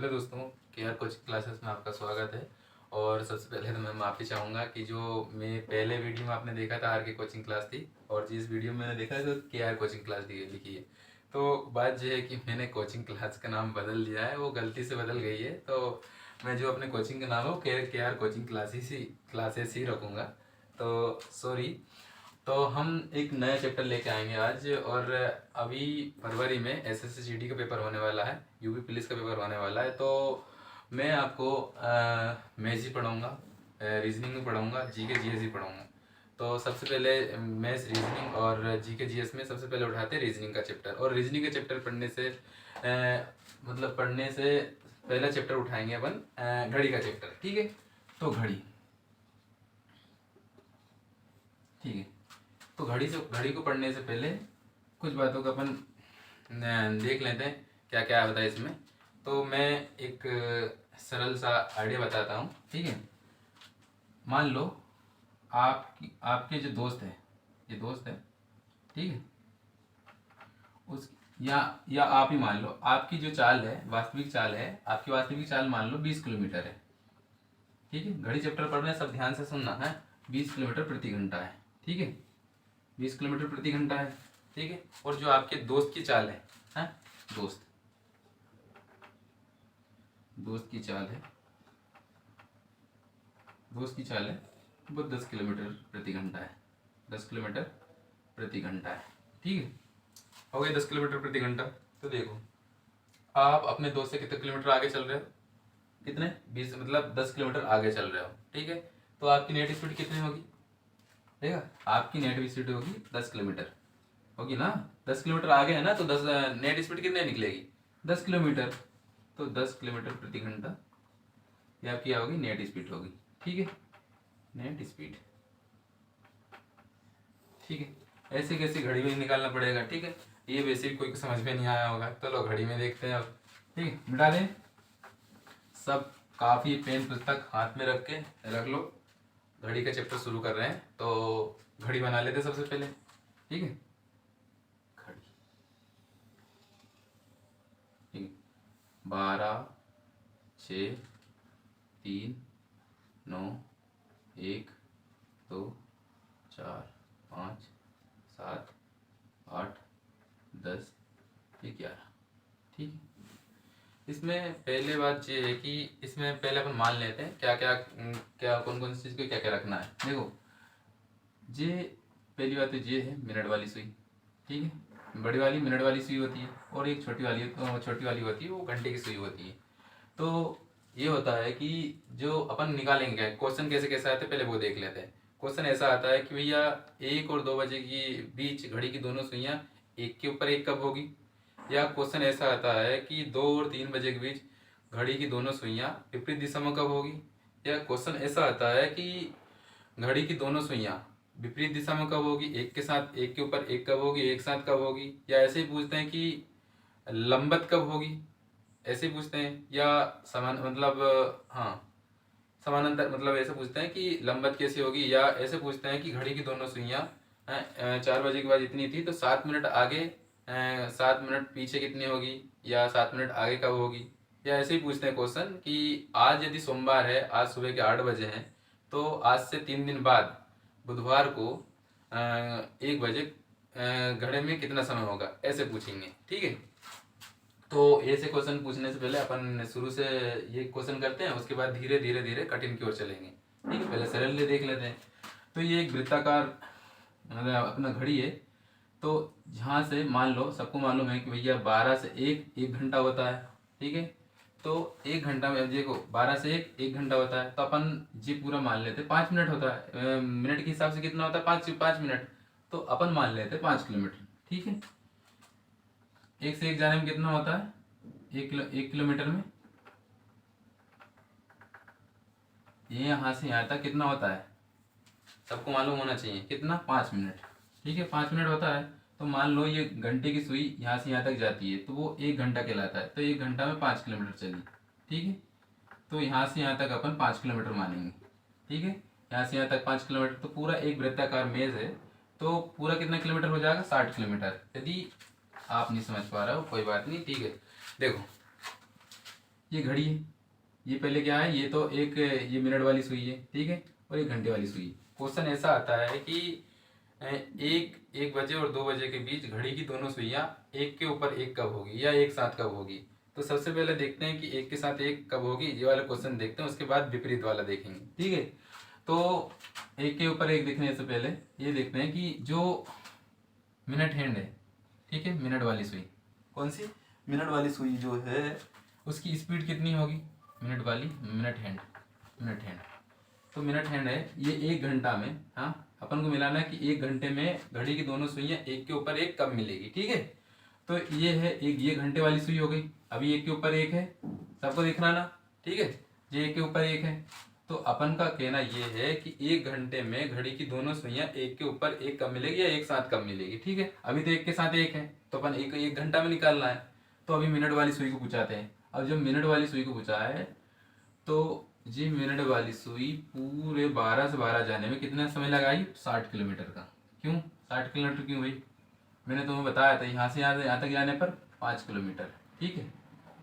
Hello दोस्तों, K R coaching classes में आपका स्वागत है। और सबसे पहले तो मैं माफ़ी चाहूँगा कि जो मैं पहले वीडियो में आपने देखा था आर के कोचिंग क्लास थी, और जिस वीडियो में मैंने देखा है तो केआर कोचिंग क्लास लिखी है। तो बात यह है कि मैंने कोचिंग क्लास का नाम बदल दिया है, वो गलती से बदल गई है। तो मैं जो अपने कोचिंग का नाम है वो केआर कोचिंग क्लासेस ही रखूँगा। तो सॉरी। तो हम एक नया चैप्टर लेके आएंगे आज। और अभी फरवरी में SSC GD का पेपर होने वाला है, यूपी पुलिस का पेपर होने वाला है। तो मैं आपको मैथ्स ही पढ़ाऊँगा, रीजनिंग भी पढ़ाऊँगा, GK GS ही पढ़ाऊँगा। तो सबसे पहले मैथ्स, रीजनिंग और GK GS में सबसे पहले उठाते हैं रीजनिंग का चैप्टर। और रीजनिंग का चैप्टर पढ़ने से पहला चैप्टर उठाएंगे अपन घड़ी का चैप्टर। ठीक है, तो घड़ी, ठीक है। तो घड़ी को पढ़ने से पहले कुछ बातों का अपन देख लेते हैं क्या क्या होता है इसमें। तो मैं एक सरल सा आइडिया बताता हूँ। ठीक है, मान लो आपके जो दोस्त है, ये दोस्त है, ठीक है, उस या आप ही मान लो आपकी जो चाल है, वास्तविक चाल है, आपकी वास्तविक चाल मान लो 20 किलोमीटर है। ठीक है, घड़ी चैप्टर पढ़ रहे हैं, सब ध्यान से सुनना है। 20 किलोमीटर प्रति घंटा है। ठीक है, 20 किलोमीटर प्रति घंटा है। ठीक है, और जो आपके दोस्त की चाल है, हैं? दोस्त की चाल है, वो 10 किलोमीटर प्रति घंटा है। 10 किलोमीटर प्रति घंटा है। ठीक है, हो गया 10 किलोमीटर प्रति घंटा। तो देखो, आप अपने दोस्त से कितने किलोमीटर आगे चल रहे हो? कितने? 20, मतलब 10 किलोमीटर आगे चल रहे हो। ठीक है, तो आपकी नेट स्पीड कितनी होगी? ठीक है, आपकी नेट स्पीड होगी 10 किलोमीटर होगी ना। 10 किलोमीटर आगे है ना, तो 10 नेट स्पीड कितने निकलेगी? 10 किलोमीटर। तो 10 किलोमीटर प्रति घंटा ये आपकी क्या होगी? नेट स्पीड होगी। ठीक है, नेट स्पीड। ठीक है, ऐसे कैसे घड़ी में निकालना पड़ेगा। ठीक है, ये बेसिक कोई समझ में नहीं आया होगा। चलो घड़ी में देखते हैं अब। ठीक है, मिटा दें सब। काफ़ी पेन पुस्तक हाथ में रख लो। घड़ी का चैप्टर शुरू कर रहे हैं, तो घड़ी बना लेते हैं सबसे पहले। ठीक है, घड़ी, ठीक है, 12, 6, 3, 9, 1, 2, 4, 5, 7, 8, 10, 11। ठीक है, इसमें पहले बात ये है कि इसमें पहले अपन मान लेते हैं क्या कौन कौन सी चीज़ को क्या क्या रखना है। देखो, ये पहली बात तो ये है मिनट वाली सुई। ठीक है, बड़ी वाली मिनट वाली सुई होती है, और एक छोटी वाली होती है, वो घंटे की सुई होती है। तो ये होता है कि जो अपन निकालेंगे, क्वेश्चन कैसे कैसे आते हैं पहले वो देख लेते हैं। क्वेश्चन ऐसा आता है कि भैया 1 और 2 बजे के बीच घड़ी की दोनों सुइयां एक के ऊपर एक कब होगी। या क्वेश्चन ऐसा आता है कि 2 और 3 बजे के बीच घड़ी की दोनों सुइयां विपरीत दिशा में कब होगी। या क्वेश्चन ऐसा आता है कि घड़ी की दोनों सुइयां विपरीत दिशा में कब होगी, एक के साथ एक के ऊपर एक कब होगी, एक साथ कब होगी। या ऐसे ही पूछते हैं कि लंबत कब होगी, ऐसे ही पूछते हैं। या समान मतलब हाँ, समानांतर मतलब ऐसे पूछते हैं कि लंबत कैसी होगी। या ऐसे पूछते हैं कि घड़ी की दोनों सुइयां 4 बजे के बाद इतनी थी, तो 7 मिनट आगे 7 मिनट पीछे कितनी होगी, या 7 मिनट आगे कब होगी। या ऐसे ही पूछते हैं क्वेश्चन कि आज यदि सोमवार है, आज सुबह के 8 बजे हैं, तो आज से 3 दिन बाद बुधवार को 1 बजे घड़ी में कितना समय होगा, ऐसे पूछेंगे। ठीक है, तो ऐसे क्वेश्चन पूछने से पहले अपन शुरू से ये क्वेश्चन करते हैं, उसके बाद धीरे धीरे धीरे कठिन की ओर चलेंगे। ठीक है, पहले सरल देख लेते हैं। तो ये एक वृत्ताकार मतलब अपना घड़ी है। तो जहाँ से मान लो, सबको मालूम है कि भैया 12 से 1 घंटा होता है। ठीक है, तो 1 घंटा में देखो 12 से 1 घंटा होता है, तो अपन जी पूरा मान लेते 5 मिनट होता है। मिनट के हिसाब से कितना होता है? 5 मिनट। तो अपन मान लेते 5 किलोमीटर। ठीक है, एक से एक जाने में कितना होता है? 1 किलोमीटर में ये यहाँ से यहाँ तक कितना होता है? सबको मालूम होना चाहिए कितना? 5 मिनट। ठीक है, 5 मिनट होता है। तो मान लो ये घंटे की सुई यहाँ से यहाँ तक जाती है, तो वो 1 घंटा कहलाता है। तो 1 घंटा में 5 किलोमीटर चली। ठीक है, तो यहाँ से यहाँ तक अपन 5 किलोमीटर मानेंगे। ठीक है, यहाँ से यहाँ तक 5 किलोमीटर, तो पूरा एक वृत्ताकार मेज है। तो पूरा कितना किलोमीटर हो जाएगा? 60 किलोमीटर। यदि आप नहीं समझ पा रहे हो कोई बात नहीं, ठीक है। देखो, ये घड़ी है, ये पहले क्या है, ये तो एक ये मिनट वाली सुई है, ठीक है, और एक घंटे वाली सुई। क्वेश्चन ऐसा आता है कि एक 1 बजे और 2 बजे के बीच घड़ी की दोनों सुइयां एक के ऊपर एक कब होगी या एक साथ कब होगी। तो सबसे पहले देखते हैं कि एक के साथ एक कब होगी, ये वाला क्वेश्चन देखते हैं, उसके बाद विपरीत वाला देखेंगे, ठीक है। तो एक के ऊपर एक देखने से पहले ये देखते हैं कि जो मिनट हैंड है, ठीक है, मिनट वाली सुई, कौन सी, मिनट वाली सुई जो है उसकी स्पीड कितनी होगी, मिनट वाली, मिनट हैंड, मिनट हैंड। तो मिनट हैंड है ये 1 घंटा में, हाँ अपन को मिलाना है कि 1 घंटे में घड़ी की दोनों सुइयां एक के ऊपर एक कब मिलेगी, ठीक है। तो ये है एक, ये घंटे वाली सुई हो गई, अभी एक के ऊपर एक है, सबको दिखना ना, ठीक है, ये एक के ऊपर एक है। तो अपन का कहना ये है कि 1 घंटे में घड़ी की दोनों सुइयां एक के ऊपर एक कब मिलेगी या एक साथ कब मिलेगी, ठीक है। अभी तो एक के साथ एक है, तो अपन एक 1 घंटा में निकालना है। तो अभी मिनट वाली सुई को पूछाते हैं। अब जब मिनट वाली सुई को पूछा है तो जी मिनट वाली सुई पूरे 12 से 12 जाने में कितना समय लगाई, 60 किलोमीटर का। क्यों 60 किलोमीटर क्यों भाई, मैंने तुम्हें बताया था यहाँ से यहाँ तक जाने पर 5 किलोमीटर, ठीक है,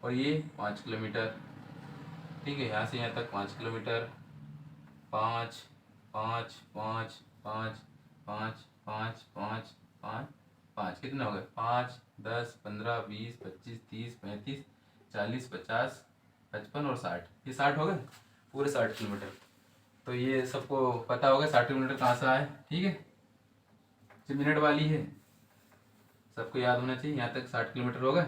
और ये 5 किलोमीटर, ठीक है, यहाँ से यहाँ तक 5 किलोमीटर, 5 5 5 5 5 5 5 5 कितना हो गए, 5 10 15 20 25 30 35 40 50 55 और 60, ये 60 हो गए, पूरे 60 किलोमीटर। तो ये सबको पता होगा 60 किलोमीटर कहाँ से आए, ठीक है। जो मिनट वाली है सबको याद होना चाहिए, यहाँ तक 60 किलोमीटर हो गए।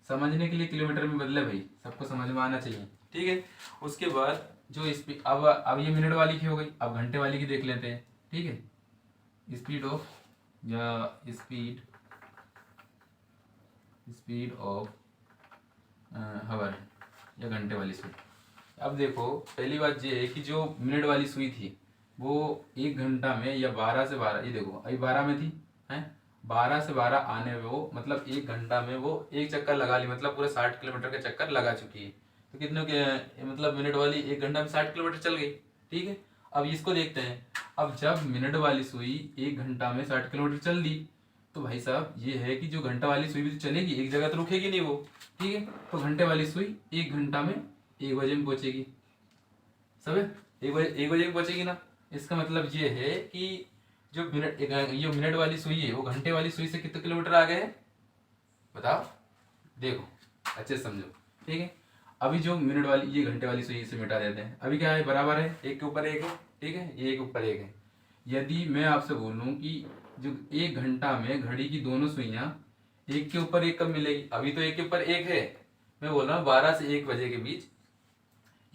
समझने के लिए किलोमीटर में बदले भाई, सबको समझ में आना चाहिए, ठीक है। उसके बाद जो स्पीड, अब ये मिनट वाली की हो गई, अब घंटे वाली की देख लेते हैं, ठीक है। स्पीड ऑफ या स्पीड ऑफ हवर या घंटे वाली सुई। अब देखो पहली बात ये है कि जो मिनट वाली सुई थी वो 1 घंटा में या 12 से 12, ये देखो अभी 12 में थी, है 12 से 12 आने में वो मतलब 1 घंटा में वो एक चक्कर लगा ली, मतलब पूरे 60 किलोमीटर का चक्कर लगा चुकी है। तो कितने के मतलब मिनट वाली 1 घंटा में 60 किलोमीटर चल गई, ठीक है। अब इसको देखते हैं, अब जब मिनट वाली सुई 1 घंटा में 60 किलोमीटर चल दी तो भाई साहब ये है कि जो घंटा वाली सुई भी तो चलेगी, एक जगह तो रुकेगी नहीं वो, ठीक है। तो घंटे वाली सुई 1 घंटा में 1 बजे में पहुंचेगी, सब है 1 बजे में पहुंचेगी ना। इसका मतलब ये है कि जो ये मिनट वाली सुई है वो घंटे वाली सुई से कितने किलोमीटर आगे है, बताओ, देखो अच्छे से समझो, ठीक है। अभी जो मिनट वाली ये घंटे वाली सुई से मिटा देते हैं, अभी क्या है, बराबर है, एक के ऊपर एक है, ठीक है, ये एक ऊपर एक है। यदि मैं आपसे बोलूं कि जो 1 घंटा में घड़ी की दोनों सुइयां एक के ऊपर एक कब मिलेगी, अभी तो एक के ऊपर एक है, मैं बोल रहा हूँ 12 से 1 बजे के बीच,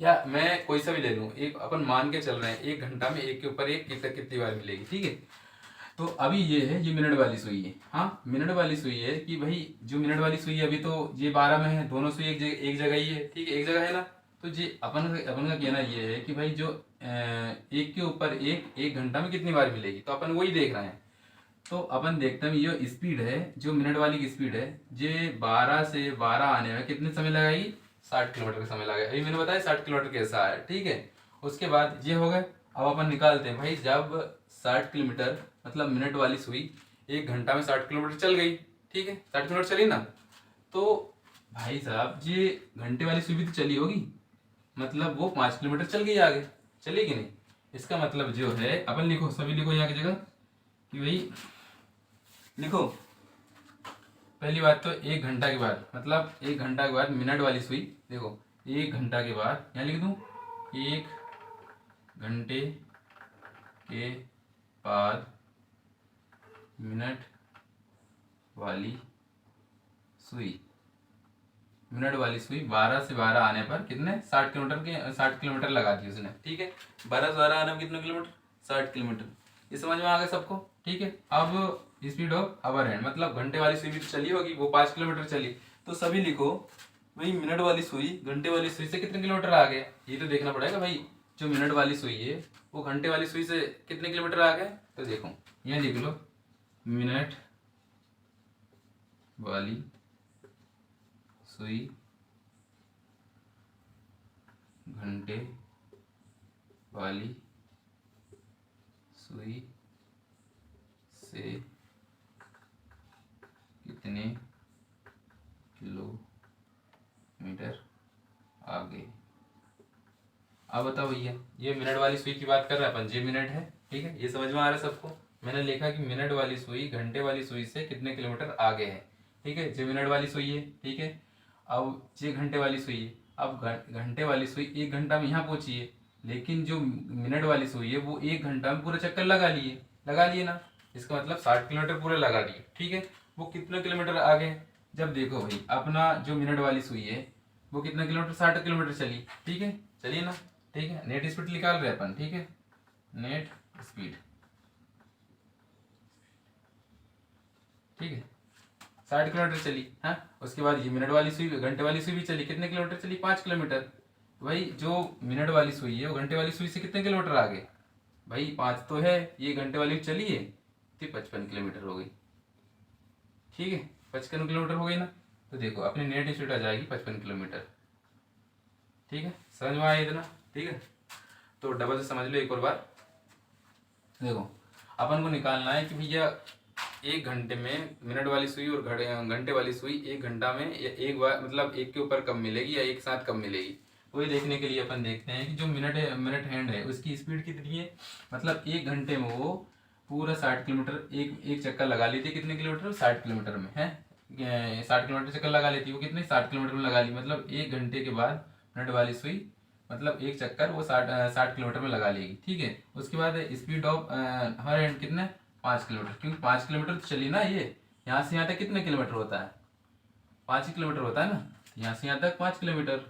या मैं कोई सा भी ले लूँ, एक अपन मान के चल रहे हैं 1 घंटा में एक के ऊपर एक कितनी बार मिलेगी, ठीक है। तो अभी ये है, ये मिनट वाली सुई है, हाँ मिनट वाली सुई है कि भाई जो मिनट वाली सुई है अभी तो ये 12 में है, दोनों सुई एक जगह ही है, ठीक है, एक जगह है ना। तो ये अपन का कहना ये है कि भाई जो एक के ऊपर एक 1 घंटा में कितनी बार मिलेगी, तो अपन वही देख रहे हैं। तो अपन देखते हैं ये स्पीड है, जो मिनट वाली की स्पीड है, ये 12 से 12 आने में कितने समय लगाएगी, 60 किलोमीटर का समय लगेगा। अभी मैंने बताया 60 किलोमीटर कैसा है, ठीक है। उसके बाद ये हो गए, अब अपन निकालते हैं भाई, जब 60 किलोमीटर मतलब मिनट वाली सुई 1 घंटा में 60 किलोमीटर चल गई, ठीक है, 60 किलोमीटर चली ना, तो भाई साहब ये घंटे वाली सुई भी तो चली होगी, मतलब वो 5 किलोमीटर चल गई आगे, चलेगी नहीं। इसका मतलब जो है, अपन लिखो, सभी लिखो यहाँ की जगह कि भाई लिखो, पहली बात तो 1 घंटा के बाद, मतलब 1 घंटा के बाद मिनट वाली सुई, देखो 1 घंटा के बाद यहाँ लिख दूं, 1 घंटे के बाद मिनट वाली सुई, मिनट वाली सुई 12 से 12 आने पर कितने 60 किलोमीटर लगा दी उसने, ठीक है। 12 से 12 आने में कितने किलोमीटर, 60 किलोमीटर, ये समझ में आ गया सबको, ठीक है। अब स्पीड ऑफ आवर हैंड, मतलब घंटे वाली सुई भी तो चली होगी, वो 5 किलोमीटर चली, तो सभी लिखो भाई मिनट वाली सुई घंटे वाली सुई से कितने किलोमीटर आगे, ये तो देखना पड़ेगा भाई। जो मिनट वाली सुई है वो घंटे वाली सुई से कितने किलोमीटर आगे, तो देखो यहाँ लिख लो, मिनट वाली सुई घंटे वाली सुई से कितने मीटर आगे। अब बताओ भैया, ये मिनट वाली सुई की बात कर रहे हैं अपन, ये मिनट है, ठीक है, ये समझ में आ रहा है सबको। मैंने लिखा कि मिनट वाली सुई घंटे वाली सुई से कितने किलोमीटर आगे है, ठीक है, ये मिनट वाली सुई है, ठीक है। अब ये घंटे वाली सुई है, अब घंटे वाली सुई 1 घंटा में यहाँ पहुंची है, लेकिन जो मिनट वाली सुई है वो 1 घंटा में पूरा चक्कर लगा लिए ना, इसका मतलब 60 किलोमीटर पूरे लगा लिए, ठीक है। वो कितने किलोमीटर आगे है, जब देखो भाई अपना जो मिनट वाली सुई है वो कितना किलोमीटर, 60 किलोमीटर चली, ठीक है, चलिए ना, ठीक है। नेट स्पीड निकाल रहे अपन, ठीक है, नेट स्पीड, ठीक है, 60 किलोमीटर चली, हाँ। उसके बाद ये मिनट वाली सुई, घंटे वाली सुई भी चली, कितने किलोमीटर चली, 5 किलोमीटर। भाई जो मिनट वाली सुई है वो घंटे वाली सुई से कितने किलोमीटर आगे, भाई 5 तो है, ये घंटे वाली चली है तो 55 किलोमीटर हो गई, ठीक है, 55 किलोमीटर हो गई ना। तो देखो अपनी नेट स्पीड आ जाएगी 55 किलोमीटर, ठीक है, समझ में आया इतना, ठीक है। तो डबल से समझ लो एक और बार। देखो अपन को निकालना है कि भैया 1 घंटे में मिनट वाली सुई और घंटे वाली सुई 1 घंटा में या एक बार मतलब एक के ऊपर कब मिलेगी या एक साथ कब मिलेगी। वही देखने के लिए अपन देखते हैं कि जो मिनट हैंड है उसकी स्पीड कितनी है, मतलब 1 घंटे में वो पूरा 60 किलोमीटर एक चक्कर लगा लेती है, कितने किलोमीटर, 60 किलोमीटर में है, 60 किलोमीटर चक्कर लगा लेती है वो, कितने, 60 किलोमीटर में लगा ली, मतलब 1 घंटे के बाद मिनट वाली सुई मतलब एक चक्कर वो 60 किलोमीटर में लगा लेगी, ठीक है। उसके बाद स्पीड ऑफ हर एंड कितने, 5 किलोमीटर, क्योंकि 5 किलोमीटर तो चली ना ये, यहाँ से यहाँ तक कितने किलोमीटर होता है, 5 ही किलोमीटर होता है ना, यहाँ से यहाँ तक 5 किलोमीटर,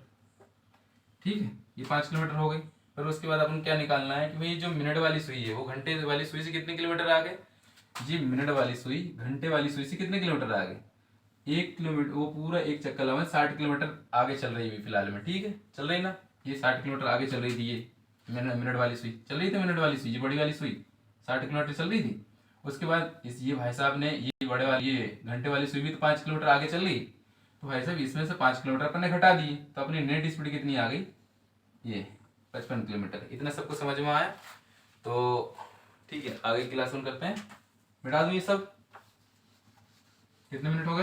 ठीक है, ये 5 किलोमीटर हो गई। फिर उसके बाद अपन क्या निकालना है कि भाई जो मिनट वाली सुई है वो घंटे वाली सुई से कितने किलोमीटर आगे, जी मिनट वाली सुई घंटे वाली सुई से कितने किलोमीटर आगे, 1 किलोमीटर, वो पूरा एक चक्कर लगा 60 किलोमीटर आगे चल रही है फिलहाल में, ठीक है, चल रही ना, ये 60 किलोमीटर आगे चल रही थी, ये मिनट वाली सुई चल रही थी, मिनट वाली सुई ये बड़ी वाली सुई 60 किलोमीटर चल रही थी। उसके बाद इस ये भाई साहब ने ये बड़े वाली ये घंटे वाली सुई भी तो 5 किलोमीटर आगे चल रही, तो भाई साहब इसमें से 5 किलोमीटर अपन ने घटा दिए, तो अपनी नेट स्पीड कितनी आ गई, ये 55 किलोमीटर। इतना सबको समझ में आया, तो ठीक है, आगे क्लास में करते हैं, मिटा दूँ ये सब, कितने मिनट हो गए।